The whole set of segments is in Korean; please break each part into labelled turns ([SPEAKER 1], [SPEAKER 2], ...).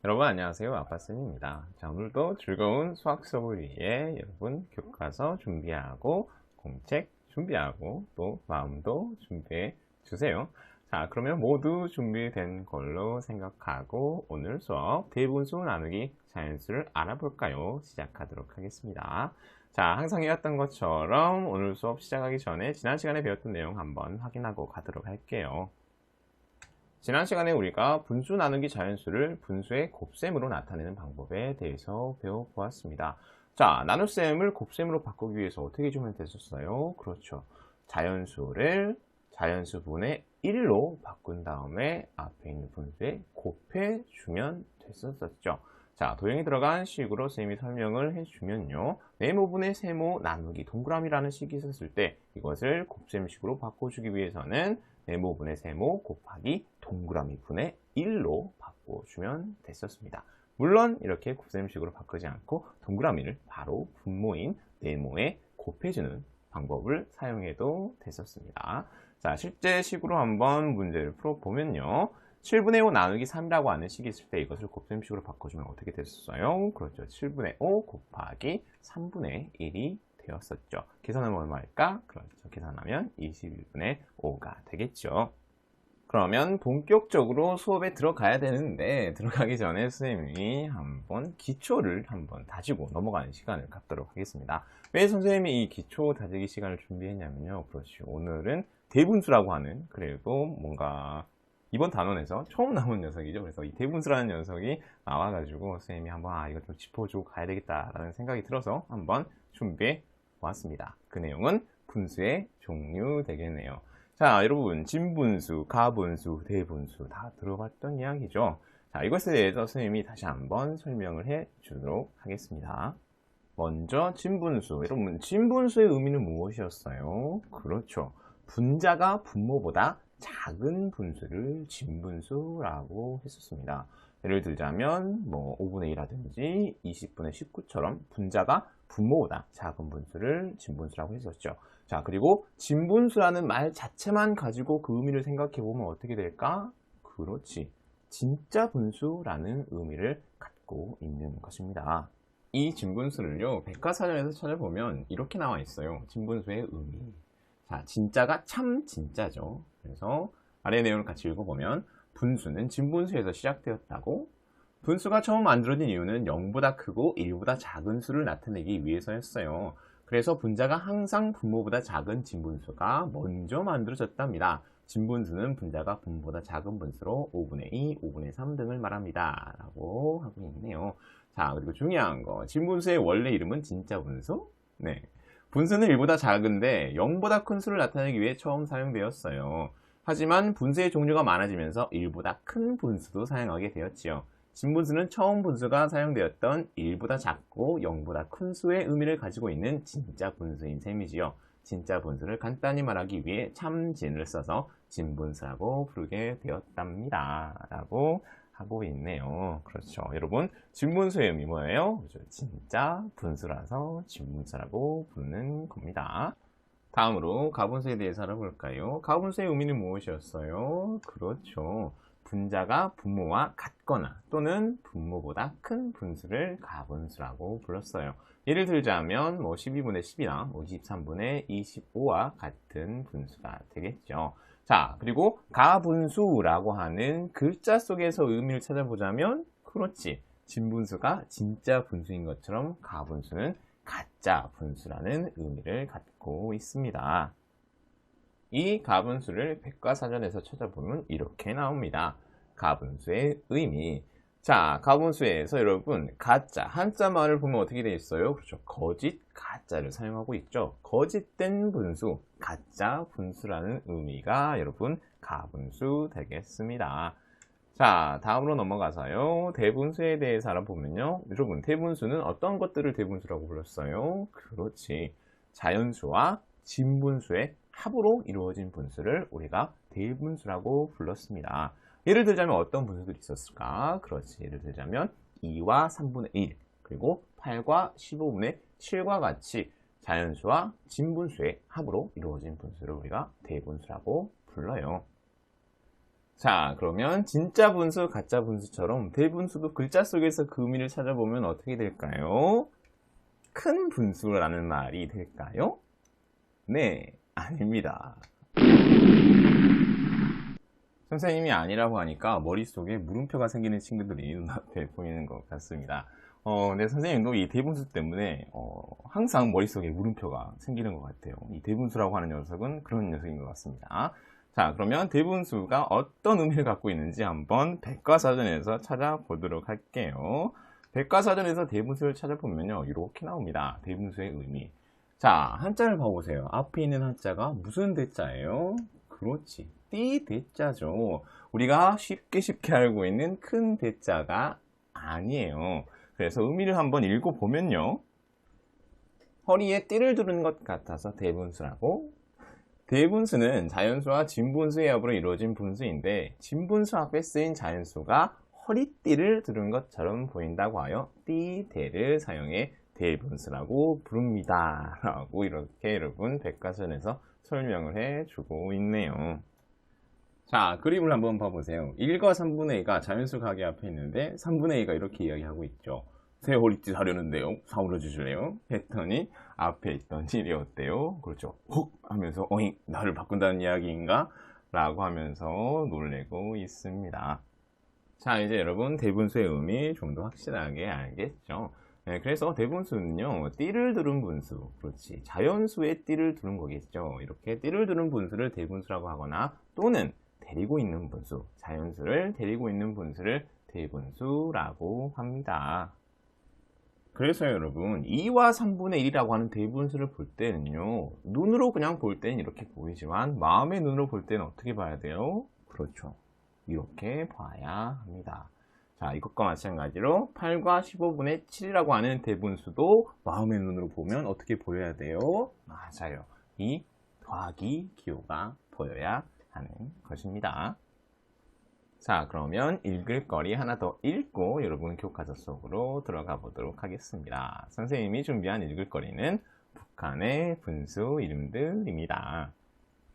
[SPEAKER 1] 여러분 안녕하세요. 아빠쌤입니다. 자, 오늘도 즐거운 수학 수업을 위해 여러분 교과서 준비하고 공책 준비하고 또 마음도 준비해 주세요. 자, 그러면 모두 준비된 걸로 생각하고 오늘 수업 대분수 나누기 자연수를 알아볼까요? 시작하도록 하겠습니다. 자, 항상 해왔던 것처럼 오늘 수업 시작하기 전에 지난 시간에 배웠던 내용 한번 확인하고 가도록 할게요. 지난 시간에 우리가 분수 나누기 자연수를 분수의 곱셈으로 나타내는 방법에 대해서 배워보았습니다. 자, 나눗셈을 곱셈으로 바꾸기 위해서 어떻게 주면 됐었어요? 그렇죠. 자연수를 자연수분의 1로 바꾼 다음에 앞에 있는 분수에 곱해주면 됐었죠. 자, 도형이 들어간 식으로 쌤이 설명을 해주면요. 네모분의 세모 나누기 동그라미라는 식이 있었을 때 이것을 곱셈식으로 바꿔주기 위해서는 네모분의 세모 곱하기 동그라미 분의 1로 바꿔주면 됐었습니다. 물론 이렇게 곱셈식으로 바꾸지 않고 동그라미를 바로 분모인 네모에 곱해주는 방법을 사용해도 됐었습니다. 자, 실제 식으로 한번 문제를 풀어보면요. 7분의 5 나누기 3이라고 하는 식이 있을 때 이것을 곱셈식으로 바꿔주면 어떻게 됐었어요? 그렇죠. 7분의 5 곱하기 3분의 1이 되었었죠. 계산하면 얼마일까? 그렇죠. 계산하면 21분의 5가 되겠죠. 그러면 본격적으로 수업에 들어가야 되는데 들어가기 전에 선생님이 한번 기초를 한번 다지고 넘어가는 시간을 갖도록 하겠습니다. 왜 선생님이 이 기초 다지기 시간을 준비했냐면요. 그렇죠. 오늘은 대분수라고 하는 그래도 뭔가 이번 단원에서 처음 나온 녀석이죠. 그래서 이 대분수라는 녀석이 나와가지고 선생님이 한번 이거 좀 짚어주고 가야 되겠다라는 생각이 들어서 한번 준비해 보았습니다. 그 내용은 분수의 종류 되겠네요. 자, 여러분 진분수, 가분수, 대분수 다 들어봤던 이야기죠. 자, 이것에 대해서 선생님이 다시 한번 설명을 해 주도록 하겠습니다. 먼저 진분수. 여러분 진분수의 의미는 무엇이었어요? 그렇죠. 분자가 분모보다 작은 분수를 진분수라고 했었습니다. 예를 들자면 5분의 1이라든지 20분의 19처럼 분자가 분모보다 작은 분수를 진분수라고 했었죠. 자, 그리고 진분수라는 말 자체만 가지고 그 의미를 생각해 보면 어떻게 될까? 그렇지. 진짜 분수라는 의미를 갖고 있는 것입니다. 이 진분수를요, 백과사전에서 찾아보면 이렇게 나와 있어요. 진분수의 의미. 자, 진짜가 참 진짜죠. 그래서 아래 내용을 같이 읽어보면 분수는 진분수에서 시작되었다고. 분수가 처음 만들어진 이유는 0보다 크고 1보다 작은 수를 나타내기 위해서였어요. 그래서 분자가 항상 분모보다 작은 진분수가 먼저 만들어졌답니다. 진분수는 분자가 분모보다 작은 분수로 5분의 2, 5분의 3 등을 말합니다. 라고 하고 있네요. 자, 그리고 중요한 거. 진분수의 원래 이름은 진짜 분수? 네. 분수는 1보다 작은데 0보다 큰 수를 나타내기 위해 처음 사용되었어요. 하지만 분수의 종류가 많아지면서 1보다 큰 분수도 사용하게 되었지요. 진분수는 처음 분수가 사용되었던 1보다 작고 0보다 큰 수의 의미를 가지고 있는 진짜 분수인 셈이지요. 진짜 분수를 간단히 말하기 위해 참진을 써서 진분수라고 부르게 되었답니다. 라고 하고 있네요. 그렇죠. 여러분, 진분수의 의미 뭐예요? 그렇죠. 진짜 분수라서 진분수라고 부르는 겁니다. 다음으로 가분수에 대해서 알아볼까요? 가분수의 의미는 무엇이었어요? 그렇죠. 분자가 분모와 같거나 또는 분모보다 큰 분수를 가분수라고 불렀어요. 예를 들자면 12분의 10이나 23분의 25와 같은 분수가 되겠죠. 자, 그리고 가분수라고 하는 글자 속에서 의미를 찾아보자면 그렇지. 진분수가 진짜 분수인 것처럼 가분수는 가짜 분수라는 의미를 갖고 있습니다. 이 가분수를 백과사전에서 찾아보면 이렇게 나옵니다. 가분수의 의미. 자, 가분수에서 여러분 가짜 한자말을 보면 어떻게 되어 있어요? 그렇죠. 거짓 가짜를 사용하고 있죠. 거짓된 분수, 가짜 분수라는 의미가 여러분 가분수 되겠습니다. 자, 다음으로 넘어가서요. 대분수에 대해서 알아보면요. 여러분, 대분수는 어떤 것들을 대분수라고 불렀어요? 그렇지. 자연수와 진분수의 합으로 이루어진 분수를 우리가 대분수라고 불렀습니다. 예를 들자면 어떤 분수들이 있었을까? 그렇지. 예를 들자면 2와 3분의 1, 그리고 8과 15분의 7과 같이 자연수와 진분수의 합으로 이루어진 분수를 우리가 대분수라고 불러요. 자, 그러면 진짜 분수, 가짜 분수처럼 대분수도 글자 속에서 그 의미를 찾아보면 어떻게 될까요? 큰 분수라는 말이 될까요? 네, 아닙니다. 선생님이 아니라고 하니까 머릿속에 물음표가 생기는 친구들이 눈앞에 보이는 것 같습니다. 네, 선생님도 이 대분수 때문에 항상 머릿속에 물음표가 생기는 것 같아요. 이 대분수라고 하는 녀석은 그런 녀석인 것 같습니다. 자, 그러면 대분수가 어떤 의미를 갖고 있는지 한번 백과사전에서 찾아보도록 할게요. 백과사전에서 대분수를 찾아보면요, 이렇게 나옵니다. 대분수의 의미. 자, 한자를 봐보세요. 앞에 있는 한자가 무슨 대자예요? 그렇지, 띠 대자죠. 우리가 쉽게 알고 있는 큰 대자가 아니에요. 그래서 의미를 한번 읽어보면요, 허리에 띠를 두른 것 같아서 대분수라고. 대분수는 자연수와 진분수의 합으로 이루어진 분수인데, 진분수 앞에 쓰인 자연수가 허리띠를 두른 것처럼 보인다고 하여 띠대를 사용해 대분수라고 부릅니다. 라고 이렇게 여러분 백과사전에서 설명을 해주고 있네요. 자, 그림을 한번 봐보세요. 1과 3분의 2가 자연수 가게 앞에 있는데 3분의 2가 이렇게 이야기하고 있죠. 새 허리띠 사려는데요, 사오려 주실래요? 했더니 앞에 있던 1이 어때요? 그렇죠, 헉 하면서 어잉, 나를 바꾼다는 이야기인가? 라고 하면서 놀래고 있습니다. 자, 이제 여러분 대분수의 의미 좀 더 확실하게 알겠죠? 네, 그래서 대분수는요, 띠를 두른 분수, 그렇지, 자연수의 띠를 두른 거겠죠. 이렇게 띠를 두른 분수를 대분수라고 하거나, 또는 데리고 있는 분수, 자연수를 데리고 있는 분수를 대분수라고 합니다. 그래서 여러분 2와 3분의 1이라고 하는 대분수를 볼 때는요, 눈으로 그냥 볼 때는 이렇게 보이지만 마음의 눈으로 볼 때는 어떻게 봐야 돼요? 그렇죠, 이렇게 봐야 합니다. 자, 이것과 마찬가지로 8과 15분의 7이라고 하는 대분수도 마음의 눈으로 보면 어떻게 보여야 돼요? 맞아요, 이 더하기 기호가 보여야 하는 것입니다. 자, 그러면 읽을 거리 하나 더 읽고 여러분 교과서 속으로 들어가 보도록 하겠습니다. 선생님이 준비한 읽을 거리는 북한의 분수 이름들입니다.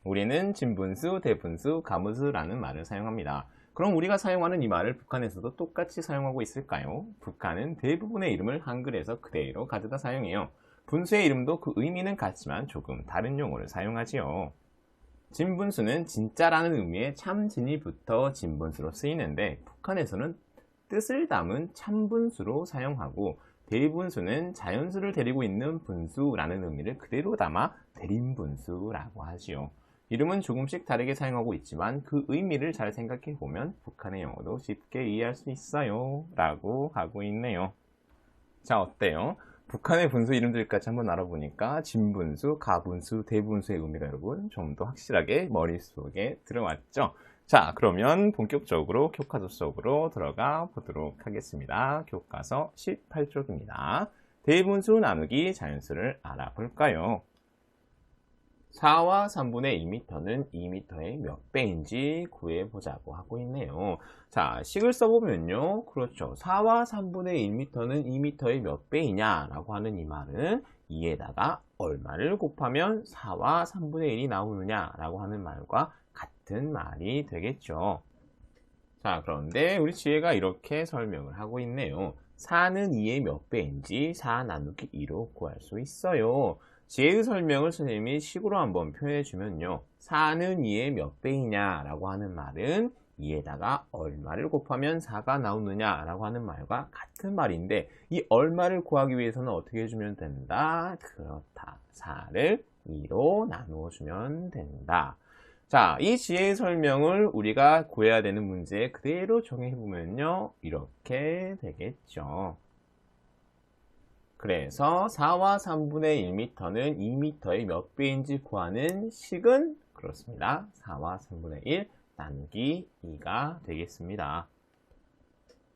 [SPEAKER 1] 우리는 진분수, 대분수, 가분수라는 말을 사용합니다. 그럼 우리가 사용하는 이 말을 북한에서도 똑같이 사용하고 있을까요? 북한은 대부분의 이름을 한글에서 그대로 가져다 사용해요. 분수의 이름도 그 의미는 같지만 조금 다른 용어를 사용하지요. 진분수는 진짜라는 의미의 참진이 붙어 진분수로 쓰이는데, 북한에서는 뜻을 담은 참분수로 사용하고, 대분수는 자연수를 데리고 있는 분수라는 의미를 그대로 담아 대림분수라고 하지요. 이름은 조금씩 다르게 사용하고 있지만 그 의미를 잘 생각해 보면 북한의 영어도 쉽게 이해할 수 있어요 라고 하고 있네요. 자, 어때요? 북한의 분수 이름들까지 한번 알아보니까 진분수, 가분수, 대분수의 의미가 여러분 좀 더 확실하게 머릿속에 들어왔죠? 자, 그러면 본격적으로 교과서 속으로 들어가 보도록 하겠습니다. 교과서 18쪽입니다. 대분수 나누기 자연수를 알아볼까요? 4와 3분의 1m는 2m의 몇 배인지 구해보자고 하고 있네요. 자, 식을 써보면요, 그렇죠, 4와 3분의 1m는 2m의 몇 배이냐 라고 하는 이 말은 2에다가 얼마를 곱하면 4와 3분의 1이 나오느냐 라고 하는 말과 같은 말이 되겠죠. 자, 그런데 우리 지혜가 이렇게 설명을 하고 있네요. 4는 2의 몇 배인지 4 나누기 2로 구할 수 있어요. 지혜의 설명을 선생님이 식으로 한번 표현해 주면요, 4는 2의 몇 배이냐 라고 하는 말은 2에다가 얼마를 곱하면 4가 나오느냐 라고 하는 말과 같은 말인데, 이 얼마를 구하기 위해서는 어떻게 해주면 된다? 그렇다, 4를 2로 나누어 주면 된다. 자, 이 지혜의 설명을 우리가 구해야 되는 문제에 그대로 정해보면요, 이렇게 되겠죠. 그래서 4와 3분의 1m는 2m의 몇 배인지 구하는 식은 그렇습니다, 4와 3분의 1 나누기 2가 되겠습니다.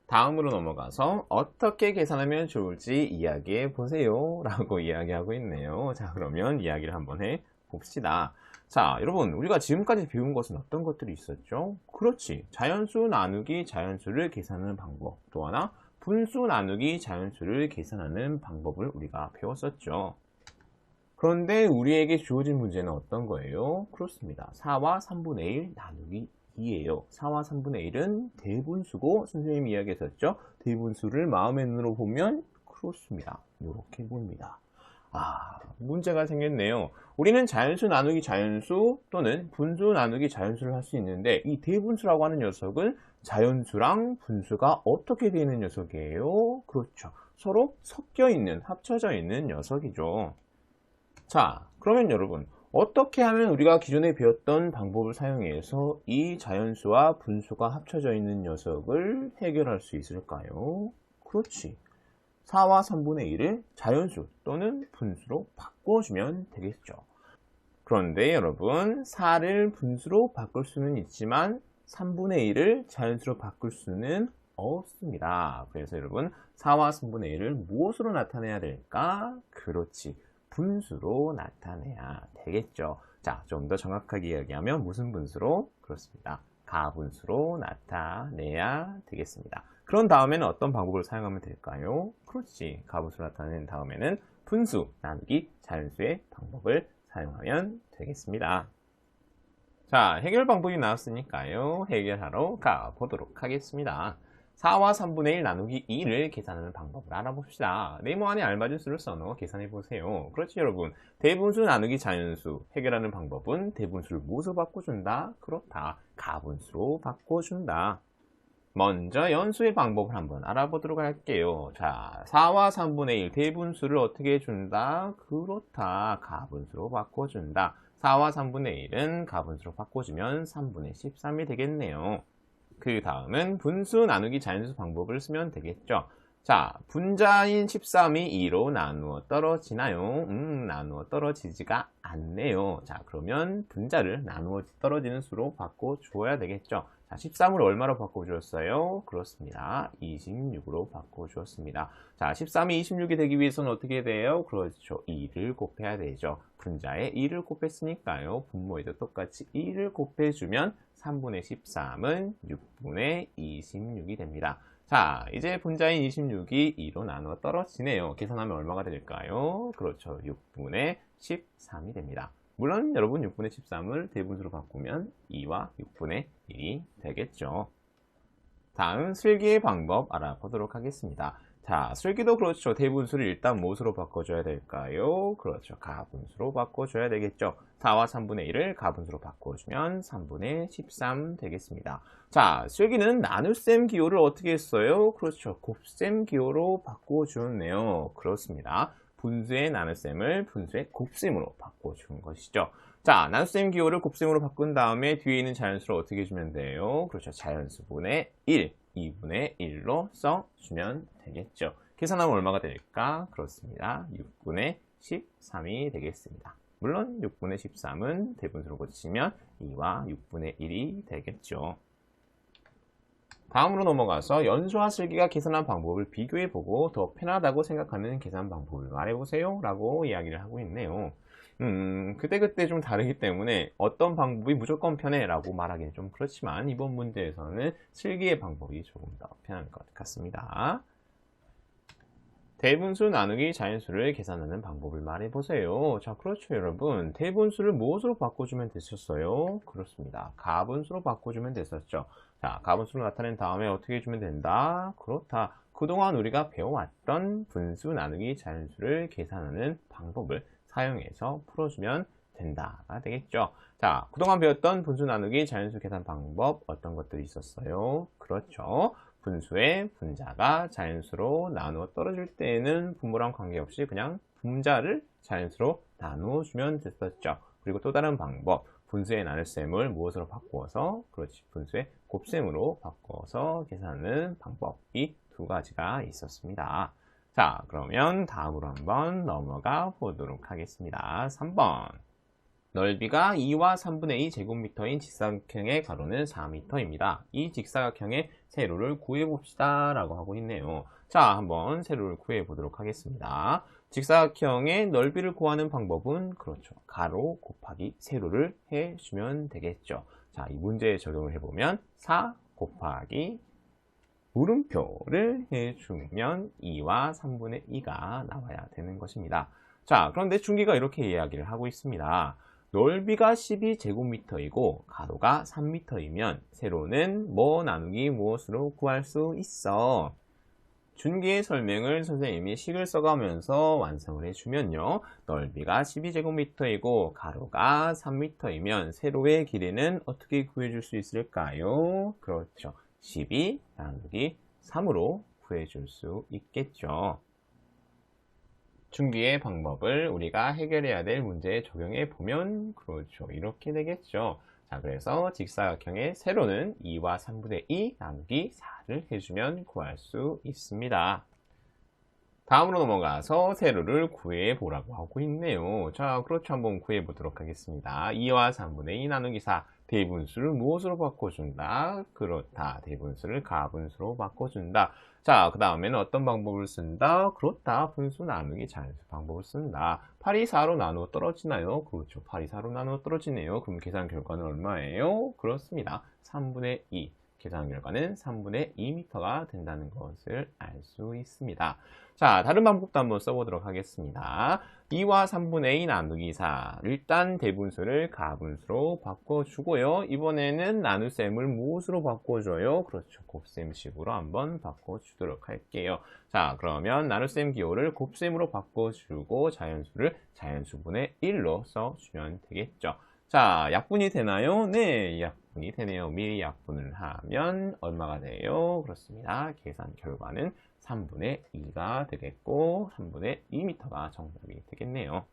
[SPEAKER 1] 다음으로 넘어가서 어떻게 계산하면 좋을지 이야기해 보세요 라고 이야기하고 있네요. 자, 그러면 이야기를 한번 해 봅시다. 자, 여러분, 우리가 지금까지 배운 것은 어떤 것들이 있었죠? 그렇지, 자연수 나누기 자연수를 계산하는 방법, 또 하나 분수 나누기 자연수를 계산하는 방법을 우리가 배웠었죠. 그런데 우리에게 주어진 문제는 어떤 거예요? 그렇습니다, 4와 3분의 1 나누기 2예요. 4와 3분의 1은 대분수고 선생님이 이야기했었죠. 대분수를 마음의 눈으로 보면 그렇습니다. 이렇게 보입니다. 문제가 생겼네요. 우리는 자연수 나누기 자연수 또는 분수 나누기 자연수를 할 수 있는데 이 대분수라고 하는 녀석은 자연수랑 분수가 어떻게 되는 녀석이에요? 그렇죠. 서로 섞여 있는, 합쳐져 있는 녀석이죠. 자, 그러면 여러분 어떻게 하면 우리가 기존에 배웠던 방법을 사용해서 이 자연수와 분수가 합쳐져 있는 녀석을 해결할 수 있을까요? 그렇지. 4와 3분의 1을 자연수 또는 분수로 바꿔주면 되겠죠. 그런데 여러분 4를 분수로 바꿀 수는 있지만 3분의 1을 자연수로 바꿀 수는 없습니다. 그래서 여러분 4와 3분의 1을 무엇으로 나타내야 될까? 그렇지. 분수로 나타내야 되겠죠. 자, 좀 더 정확하게 이야기하면 무슨 분수로? 그렇습니다. 가분수로 나타내야 되겠습니다. 그런 다음에는 어떤 방법을 사용하면 될까요? 그렇지. 가분수로 나타낸 다음에는 분수 나누기 자연수의 방법을 사용하면 되겠습니다. 자, 해결 방법이 나왔으니까요. 해결하러 가보도록 하겠습니다. 4와 3분의 1 나누기 2를 계산하는 방법을 알아봅시다. 네모 안에 알맞은 수를 써넣어 계산해보세요. 그렇지 여러분. 대분수 나누기 자연수 해결하는 방법은 대분수를 무엇으로 바꿔준다? 그렇다. 가분수로 바꿔준다. 먼저 연수의 방법을 한번 알아보도록 할게요. 자, 4와 3분의 1 대분수를 어떻게 해준다? 그렇다. 가분수로 바꿔준다. 4와 3분의 1은 가분수로 바꿔주면 3분의 13이 되겠네요. 그 다음은 분수 나누기 자연수 방법을 쓰면 되겠죠. 자, 분자인 13이 2로 나누어 떨어지나요? 나누어 떨어지지가 않네요. 자, 그러면 분자를 나누어 떨어지는 수로 바꿔주어야 되겠죠. 자, 13을 얼마로 바꿔주었어요? 그렇습니다. 26으로 바꿔주었습니다. 자, 13이 26이 되기 위해서는 어떻게 돼요? 그렇죠. 2를 곱해야 되죠. 분자에 2를 곱했으니까요. 분모에도 똑같이 2를 곱해주면 3분의 13은 6분의 26이 됩니다. 자, 이제 분자인 26이 2로 나누어 떨어지네요. 계산하면 얼마가 될까요? 그렇죠. 6분의 13이 됩니다. 물론 여러분 6분의 13을 대분수로 바꾸면 2와 6분의 1이 되겠죠. 다음 슬기의 방법 알아보도록 하겠습니다. 자, 슬기도 그렇죠. 대분수를 일단 무엇으로 바꿔줘야 될까요? 그렇죠. 가분수로 바꿔줘야 되겠죠. 4와 3분의 1을 가분수로 바꿔주면 3분의 13 되겠습니다. 자, 슬기는 나눗셈 기호를 어떻게 했어요? 그렇죠. 곱셈 기호로 바꿔주었네요. 그렇습니다. 분수의 나눗셈을 분수의 곱셈으로 바꿔준 것이죠. 자, 나눗셈 기호를 곱셈으로 바꾼 다음에 뒤에 있는 자연수를 어떻게 해주면 돼요? 그렇죠. 자연수분의 1, 2분의 1로 써주면 되겠죠. 계산하면 얼마가 될까? 그렇습니다. 6분의 13이 되겠습니다. 물론 6분의 13은 대분수로 고치면 2와 6분의 1이 되겠죠. 다음으로 넘어가서 연수와 슬기가 계산한 방법을 비교해보고 더 편하다고 생각하는 계산 방법을 말해보세요 라고 이야기를 하고 있네요. 그때그때 좀 다르기 때문에 어떤 방법이 무조건 편해 라고 말하기는 좀 그렇지만 이번 문제에서는 슬기의 방법이 조금 더 편할 것 같습니다. 대분수 나누기 자연수를 계산하는 방법을 말해보세요. 자, 그렇죠 여러분. 대분수를 무엇으로 바꿔주면 됐었어요? 그렇습니다. 가분수로 바꿔주면 됐었죠. 자, 가분수로 나타낸 다음에 어떻게 해주면 된다? 그렇다. 그동안 우리가 배워왔던 분수 나누기 자연수를 계산하는 방법을 사용해서 풀어주면 된다가 되겠죠. 자, 그동안 배웠던 분수 나누기 자연수 계산 방법 어떤 것들이 있었어요? 그렇죠. 분수의 분자가 자연수로 나누어 떨어질 때에는 분모랑 관계없이 그냥 분자를 자연수로 나누어 주면 됐었죠. 그리고 또 다른 방법, 분수의 나눗셈을 무엇으로 바꾸어서, 그렇지, 분수의 곱셈으로 바꿔서 계산하는 방법이 두 가지가 있었습니다. 자, 그러면 다음으로 한번 넘어가 보도록 하겠습니다. 3번. 넓이가 2와 3분의 2 제곱미터인 직사각형의 가로는 4m입니다. 이 직사각형의 세로를 구해봅시다 라고 하고 있네요. 자, 한번 세로를 구해보도록 하겠습니다. 직사각형의 넓이를 구하는 방법은 그렇죠. 가로 곱하기 세로를 해주면 되겠죠. 자, 이 문제에 적용을 해보면 4 곱하기 물음표를 해주면 2와 3분의 2가 나와야 되는 것입니다. 자, 그런데 중기가 이렇게 이야기를 하고 있습니다. 넓이가 12제곱미터이고 가로가 3미터이면 세로는 뭐 나누기 무엇으로 구할 수 있어? 준기의 설명을 선생님이 식을 써가면서 완성을 해주면요. 넓이가 12제곱미터이고 가로가 3미터이면 세로의 길이는 어떻게 구해줄 수 있을까요? 그렇죠. 12 나누기 3으로 구해줄 수 있겠죠. 준기의 방법을 우리가 해결해야 될 문제에 적용해 보면 그렇죠. 이렇게 되겠죠. 자, 그래서 직사각형의 세로는 2와 3분의 2 나누기 4를 해주면 구할 수 있습니다. 다음으로 넘어가서 세로를 구해 보라고 하고 있네요. 자, 그렇죠. 한번 구해 보도록 하겠습니다. 2와 3분의 2 나누기 4. 대분수를 무엇으로 바꿔준다? 그렇다. 대분수를 가분수로 바꿔준다. 자, 그 다음에는 어떤 방법을 쓴다? 그렇다. 분수 나누기 자연수 방법을 쓴다. 8이 4로 나누어 떨어지나요? 그렇죠. 8이 4로 나누어 떨어지네요. 그럼 계산 결과는 얼마예요? 그렇습니다. 3분의 2. 계산 결과는 3분의 2m가 된다는 것을 알 수 있습니다. 자, 다른 방법도 한번 써보도록 하겠습니다. 2와 3분의 2 나누기 4. 일단 대분수를 가분수로 바꿔주고요. 이번에는 나눗셈을 무엇으로 바꿔줘요? 그렇죠. 곱셈식으로 한번 바꿔주도록 할게요. 자, 그러면 나눗셈 기호를 곱셈으로 바꿔주고 자연수를 자연수분의 1로 써주면 되겠죠. 자, 약분이 되나요? 네, 약분이 되네요. 미리 약분을 하면 얼마가 돼요? 그렇습니다. 계산 결과는 3분의 2가 되겠고 3분의 2m가 정답이 되겠네요.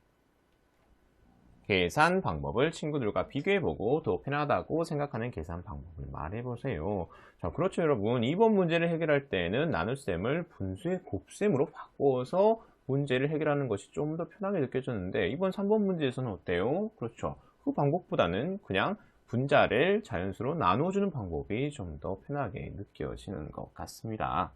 [SPEAKER 1] 계산 방법을 친구들과 비교해보고 더 편하다고 생각하는 계산 방법을 말해보세요. 자, 그렇죠 여러분. 이번 문제를 해결할 때는 나눗셈을 분수의 곱셈으로 바꿔서 문제를 해결하는 것이 좀 더 편하게 느껴졌는데 이번 3번 문제에서는 어때요? 그렇죠. 그 방법보다는 그냥 분자를 자연수로 나눠주는 방법이 좀 더 편하게 느껴지는 것 같습니다.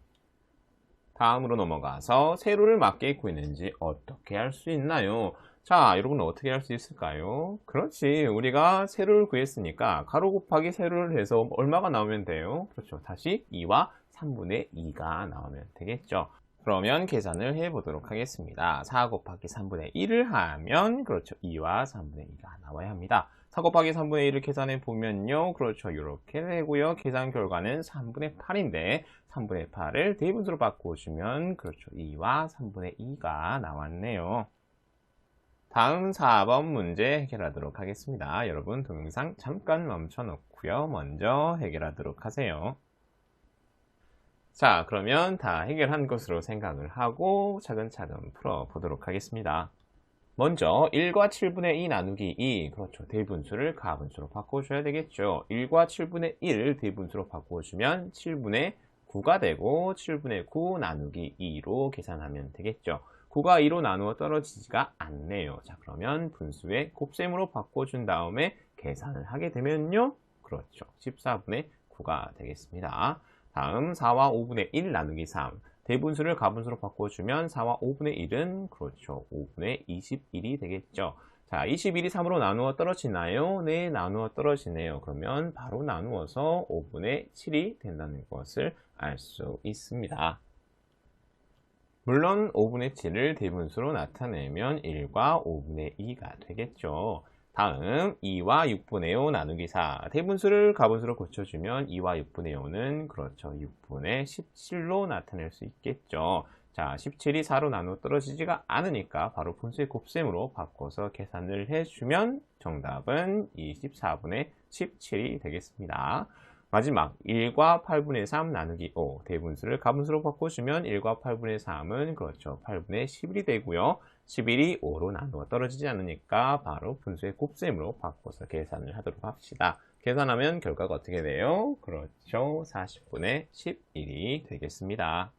[SPEAKER 1] 다음으로 넘어가서 세로를 맞게 구했는지 어떻게 할 수 있나요? 자, 여러분 어떻게 할 수 있을까요? 그렇지. 우리가 세로를 구했으니까 가로 곱하기 세로를 해서 얼마가 나오면 돼요? 그렇죠. 다시 2와 3분의 2가 나오면 되겠죠. 그러면 계산을 해보도록 하겠습니다. 4 곱하기 3분의 1을 하면 그렇죠. 2와 3분의 2가 나와야 합니다. 4 곱하기 3분의 1을 계산해 보면요. 그렇죠. 이렇게 되고요. 계산 결과는 3분의 8인데 3분의 8을 대분수로 바꿔주면 그렇죠. 2와 3분의 2가 나왔네요. 다음 4번 문제 해결하도록 하겠습니다. 여러분 동영상 잠깐 멈춰 놓고요. 먼저 해결하도록 하세요. 자, 그러면 다 해결한 것으로 생각을 하고 차근차근 풀어보도록 하겠습니다. 먼저 1과 7분의 2 나누기 2, 그렇죠. 대분수를 가분수로 바꿔줘야 되겠죠. 1과 7분의 1 대분수로 바꿔주면 7분의 9가 되고 7분의 9 나누기 2로 계산하면 되겠죠. 9가 2로 나누어 떨어지지가 않네요. 자, 그러면 분수의 곱셈으로 바꿔준 다음에 계산을 하게 되면요. 그렇죠. 14분의 9가 되겠습니다. 다음 4와 5분의 1 나누기 3. 대분수를 가분수로 바꿔주면 4와 5분의 1은 그렇죠. 5분의 21이 되겠죠. 자, 21이 3으로 나누어 떨어지나요? 네, 나누어 떨어지네요. 그러면 바로 나누어서 5분의 7이 된다는 것을 알 수 있습니다. 물론 5분의 7을 대분수로 나타내면 1과 5분의 2가 되겠죠. 다음 2와 6분의 5 나누기 4. 대분수를 가분수로 고쳐주면 2와 6분의 5는 그렇죠. 6분의 17로 나타낼 수 있겠죠. 자, 17이 4로 나누어 떨어지지가 않으니까 바로 분수의 곱셈으로 바꿔서 계산을 해주면 정답은 24분의 17이 되겠습니다. 마지막 1과 8분의 3 나누기 5. 대분수를 가분수로 바꿔주면 1과 8분의 3은 그렇죠. 8분의 11이 되고요. 11이 5로 나누어 떨어지지 않으니까 바로 분수의 곱셈으로 바꿔서 계산을 하도록 합시다. 계산하면 결과가 어떻게 돼요? 그렇죠. 40분의 11이 되겠습니다.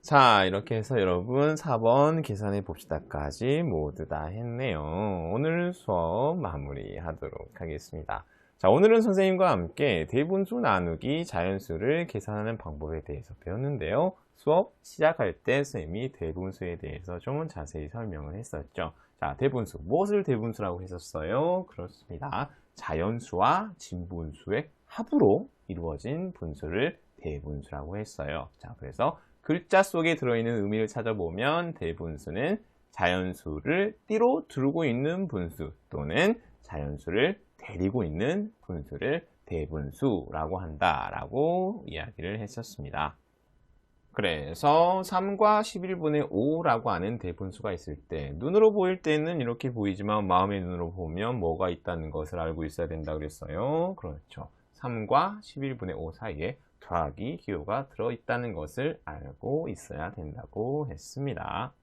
[SPEAKER 1] 자, 이렇게 해서 여러분 4번 계산해 봅시다까지 모두 다 했네요. 오늘 수업 마무리하도록 하겠습니다. 자, 오늘은 선생님과 함께 대분수 나누기 자연수를 계산하는 방법에 대해서 배웠는데요. 수업 시작할 때 선생님이 대분수에 대해서 좀 자세히 설명을 했었죠. 자, 대분수. 무엇을 대분수라고 했었어요? 그렇습니다. 자연수와 진분수의 합으로 이루어진 분수를 대분수라고 했어요. 자, 그래서 글자 속에 들어있는 의미를 찾아보면 대분수는 자연수를 띠로 두르고 있는 분수 또는 자연수를 데리고 있는 분수를 대분수라고 한다라고 이야기를 했었습니다. 그래서 3과 11분의 5라고 하는 대분수가 있을 때 눈으로 보일 때는 이렇게 보이지만 마음의 눈으로 보면 뭐가 있다는 것을 알고 있어야 된다 그랬어요. 그렇죠. 3과 11분의 5 사이에 더하기 기호가 들어있다는 것을 알고 있어야 된다고 했습니다.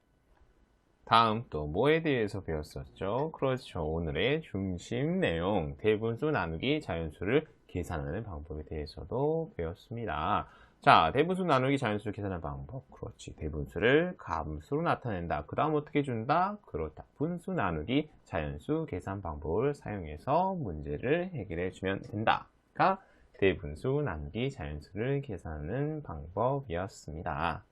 [SPEAKER 1] 다음 또 뭐에 대해서 배웠었죠? 그렇죠. 오늘의 중심 내용, 대분수 나누기 자연수를 계산하는 방법에 대해서도 배웠습니다. 자, 대분수 나누기 자연수를 계산하는 방법. 그렇지. 대분수를 감수로 나타낸다. 그 다음 어떻게 준다? 그렇다. 분수 나누기 자연수 계산 방법을 사용해서 문제를 해결해 주면 된다가 대분수 나누기 자연수를 계산하는 방법이었습니다.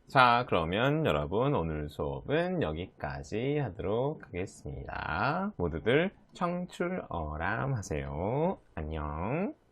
[SPEAKER 1] 자, 그러면 여러분 오늘 수업은 여기까지 하도록 하겠습니다. 모두들 청출어람 하세요. 안녕.